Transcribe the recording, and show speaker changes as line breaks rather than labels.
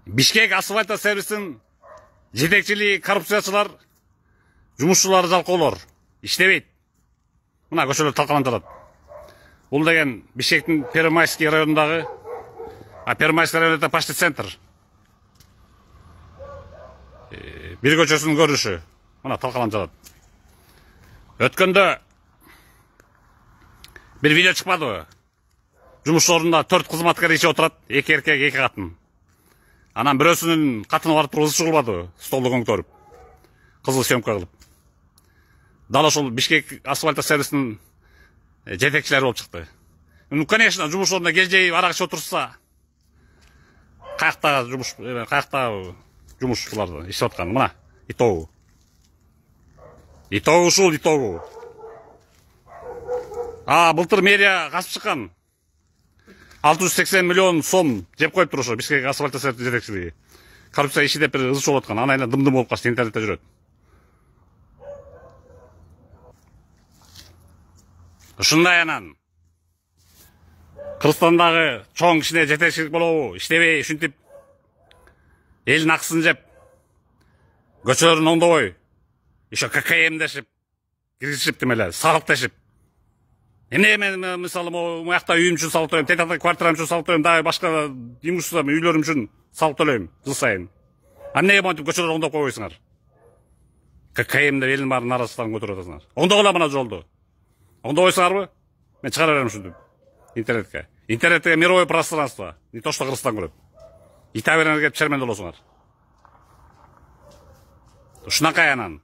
Бишкек асфальта сервисин жетекчилиги коррупциячылар, жумушчулары жалкоолор иштебейт. Мына көчөлөр талкаланып жатат. Бул деген Бишкектин Первомайский районундагы, Первомайский районунда почти центр. Бир көчөсүнүн көрүнүшү. Мына талкаланып жатат. Өткөндө бир видео чыкпадыбы? Жумуш орнунда 4 кызматкер ичип отурат, 2 эркек, 2 катын. Анан бирөөсүнүн катыны барып тургузушу кылбадыбы? Столду көңтөрүп, кызыл съемка кылып. Дал ошол Бишкек асфальта сервисинин жетекчилери болуп чыкты. Ну, конечно, жумуш орнунда келжейип арак ичип отурса, каяктагы жумуш буларды иштеп аткан. Мына итогу. Итогу ушул, итогу. Былтыр мэрия касып чыккан. 680 миллион сом жеп коюптур ошо Бишкек асфальта сервисинин жетекчилиги. Коррупция иши деп бир ызы чыгып аткан. Анан дым-дым болуп калышты, интернетте жүрөт. Ушундай анан Кыргызстандагы чоң кичине жетекчилик болобу, иштебей ушинтип элдин акысын жеп, көчөлөрүн оңдобой, еще ККМдешип, киргизишиптим эле, салыктешип. Эмне мен мисалы муякта үйүм үчүн салык төлөйм, тетакта квартирам үчүн салык төлөйм, дагы башка имуществом үйлөрүм үчүн салык төлөйм жыл сайын. Эмнеге монтип көчөлөрдү оңдоп койбойсуңар? ККМ деп элдин баарын наразычылыктарын көтөрүп атасыңар. Оңдогула мына жолду. Оңдобойсуңарбы? Мен чыгара берем ушинтип. Интернетке. Интернетке мировое пространство. Не то что Кыргызстан көрөт. Итаберен келип чермен болосуңар. Ушунакай анан.